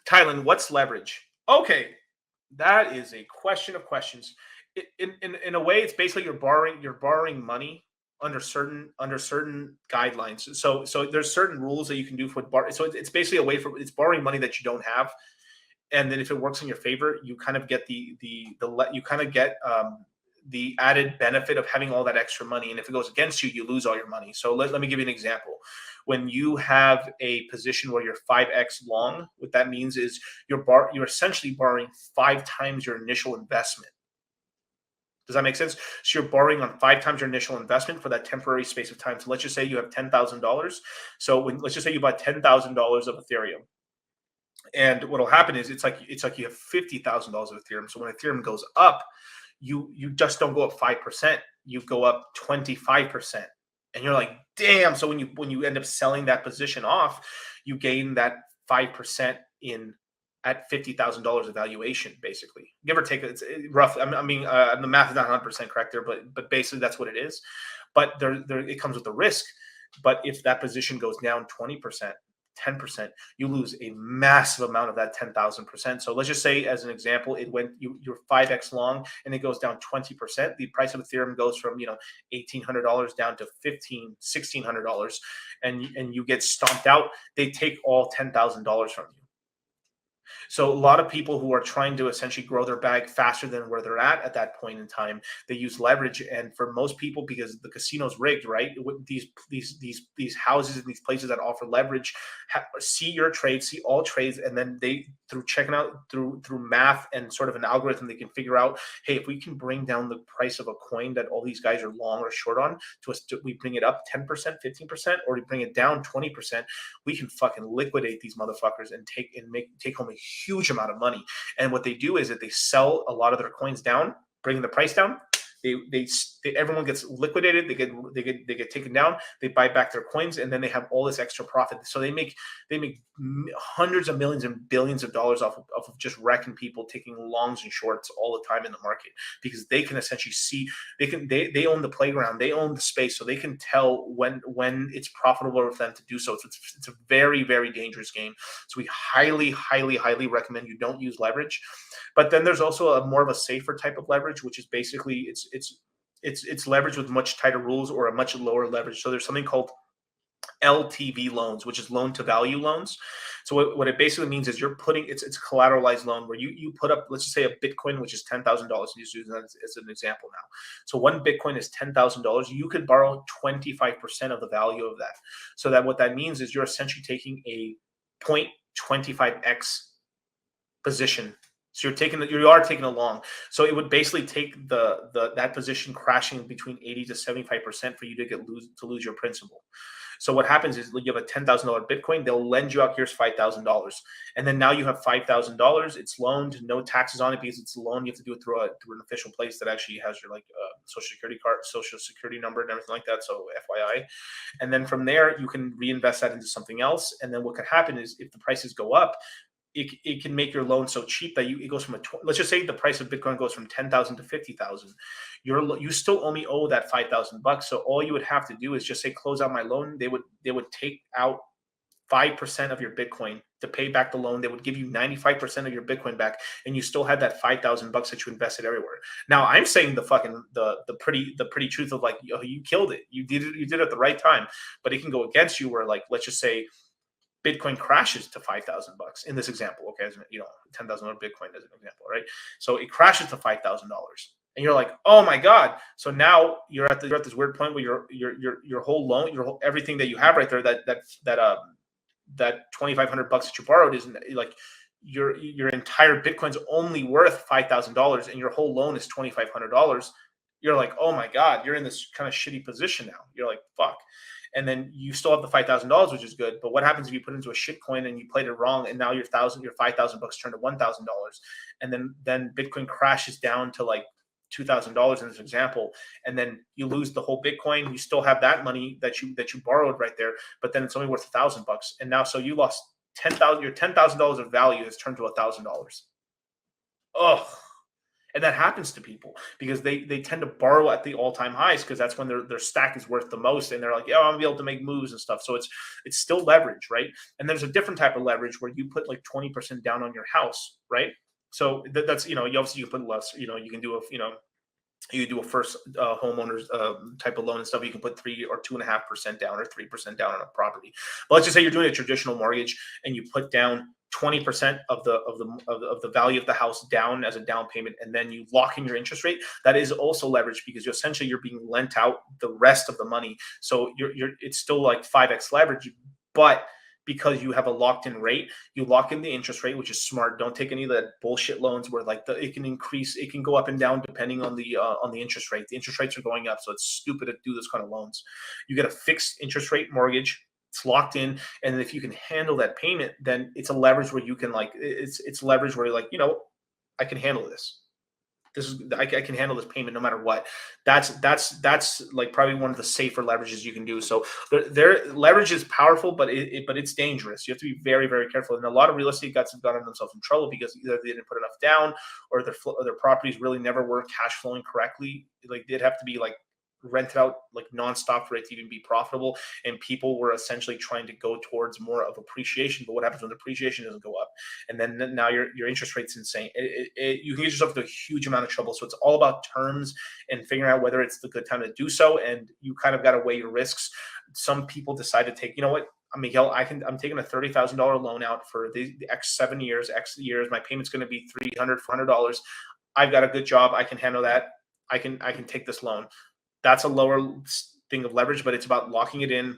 Kylan, what's leverage? Okay, that is a question of questions. In a way, it's basically you're borrowing money under certain guidelines. So there's certain rules that you can do for bar. So it's basically a way for it's borrowing money that you don't have, and then if it works in your favor, you kind of get you kind of get the added benefit of having all that extra money. And if it goes against you, you lose all your money. So let me give you an example. When you have a position where you're 5x long, what that means is you're essentially borrowing 5 times your initial investment. Does that make sense? So you're borrowing on 5 times your initial investment for that temporary space of time. So let's just say you have $10,000. So let's just say you buy $10,000 of Ethereum, and what'll happen is it's like you have $50,000 of Ethereum. So when Ethereum goes up, you just don't go up 5%, you go up 25. And you're like, damn. So when you end up selling that position off, you gain that 5% in at $50,000 of valuation, basically, give or take. It's roughly. I mean, the math is not 100% correct there, but basically that's what it is. But there it comes with the risk. But if that position goes down 20%, 10%, you lose a massive amount of that 10,000%. So let's just say, as an example, you're 5x long and it goes down 20%. The price of Ethereum goes from $1,800 down to $1,600, and you get stomped out. They take all $10,000 from you. So a lot of people who are trying to essentially grow their bag faster than where they're at that point in time, they use leverage. And for most people, because the casino's rigged, right? These houses and these places that offer leverage see your trades, see all trades, and then they, through checking out through math and sort of an algorithm, they can figure out, hey, if we can bring down the price of a coin that all these guys are long or short on, we bring it up 10%, 15%, or we bring it down 20%, we can fucking liquidate these motherfuckers and take home a huge amount of money. And what they do is that they sell a lot of their coins down, bring the price down. Everyone gets liquidated. They get taken down. They buy back their coins, and then they have all this extra profit. So they make hundreds of millions and billions of dollars off of just wrecking people, taking longs and shorts all the time in the market, because they can essentially see they own the playground, they own the space, so they can tell when it's profitable for them to do so. It's a very, very dangerous game. So we highly, highly, highly recommend you don't use leverage. But then there's also a more of a safer type of leverage, which is basically it's leverage with much tighter rules or a much lower leverage. So there's something called LTV loans, which is loan to value loans. So what it basically means is it's a collateralized loan where you put up, let's just say, a Bitcoin, which is $10,000. Just use that as an example now. So one Bitcoin is $10,000. You could borrow 25% of the value of that. So that what that means is you're essentially taking a 0.25x position. So you are taking a long. So it would basically take that position crashing between 80 to 75% for you to lose your principal. So what happens is you have a $10,000 Bitcoin. They'll lend you out, here's $5,000, and then now you have $5,000. It's loaned, no taxes on it because it's a loan. You have to do it through an official place that actually has your social security card, social security number, and everything like that. So FYI, and then from there you can reinvest that into something else. And then what could happen is if the prices go up, it can make your loan so cheap that it goes from let's just say the price of Bitcoin goes from 10,000 to 50,000. You still only owe that $5,000. So all you would have to do is just say, close out my loan. They would take out 5% of your Bitcoin to pay back the loan. They would give you 95% of your Bitcoin back, and you still had that $5,000 that you invested everywhere. Now I'm saying the pretty truth of you killed it. You did it at the right time, but it can go against you where let's just say Bitcoin crashes to $5,000 in this example. Okay, $10,000 Bitcoin as an example, right? So it crashes to $5,000, and you're like, oh my god! So now you're at this weird point where your whole loan, everything that you have right there, that $2,500 that you borrowed isn't your entire Bitcoin's only worth $5,000, and your whole loan is $2,500. You're like, oh my god, you're in this kind of shitty position now. You're like, fuck. And then you still have the $5,000, which is good. But what happens if you put it into a shit coin and you played it wrong, and now your $5,000 turned to $1,000, and then Bitcoin crashes down to $2,000 in this example, and then you lose the whole Bitcoin. You still have that money that you borrowed right there, but then it's only worth $1,000, and now so you lost $10,000. Your $10,000 of value has turned to $1,000. Oh, And that happens to people because they tend to borrow at the all-time highs because that's when their stack is worth the most, and they're like, "Yeah, I'm gonna be able to make moves and stuff." So it's still leverage, right? And there's a different type of leverage where you put like 20% down on your house, right? So that's you obviously you put less. You can do a you do a first homeowners type of loan and stuff. You can put 3 or 2.5% down or 3% down on a property. But let's just say you're doing a traditional mortgage and you put down 20% of the value of the house down as a down payment, and then you lock in your interest rate. That is also leverage because you're being lent out the rest of the money. So you're it's still like 5x leverage, but because you have a locked in rate, you lock in the interest rate, which is smart. Don't take any of that bullshit loans where like it can increase, it can go up and down depending on the interest rate. The interest rates are going up, so it's stupid to do this kind of loans. You get a fixed interest rate mortgage. It's locked in, and if you can handle that payment, then it's a leverage where you can like it's leverage where you're like, I can handle this. I can handle this payment no matter what. That's like probably one of the safer leverages you can do. So their leverage is powerful, but but it's dangerous. You have to be very very careful. And a lot of real estate guys have gotten themselves in trouble because either they didn't put enough down, or their properties really never were cash flowing correctly. Like they'd have to be like rented out like nonstop for it to even be profitable, and people were essentially trying to go towards more of appreciation. But what happens when the appreciation doesn't go up, and then now your interest rate's insane? You can get yourself into a huge amount of trouble. So it's all about terms and figuring out whether it's the good time to do so, and you kind of got to weigh your risks. Some people decide to take, Miguel, I'm taking a $30,000 loan out for the X 7 years, X years. My payment's going to be $300, $400. I've got a good job. I can handle that. I can take this loan. That's a lower thing of leverage, but it's about locking it in,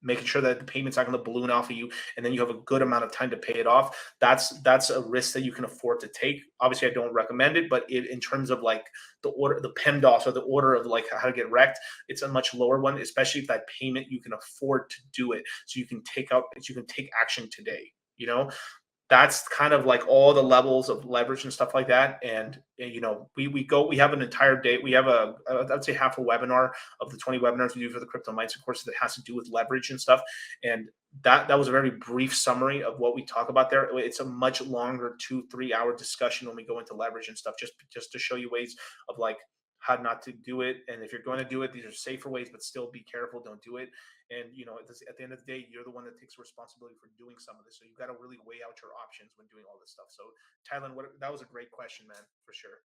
making sure that the payment's not going to balloon off of you, and then you have a good amount of time to pay it off. That's a risk that you can afford to take. Obviously, I don't recommend it, but in terms of like the PEMDAS, or the order of like how to get wrecked, it's a much lower one, especially if that payment you can afford to do it, so you can take action today. That's kind of like all the levels of leverage and stuff like that. And we have an entire day. We have I'd say half a webinar of the 20 webinars we do for the crypto mindset course that has to do with leverage and stuff. And that was a very brief summary of what we talk about there. It's a much longer 2-3 hour discussion when we go into leverage and stuff, just to show you ways of like how not to do it. And if you're going to do it, these are safer ways, but still be careful. Don't do it. And at the end of the day, you're the one that takes responsibility for doing some of this. So you've got to really weigh out your options when doing all this stuff. So Tylen, that was a great question, man, for sure.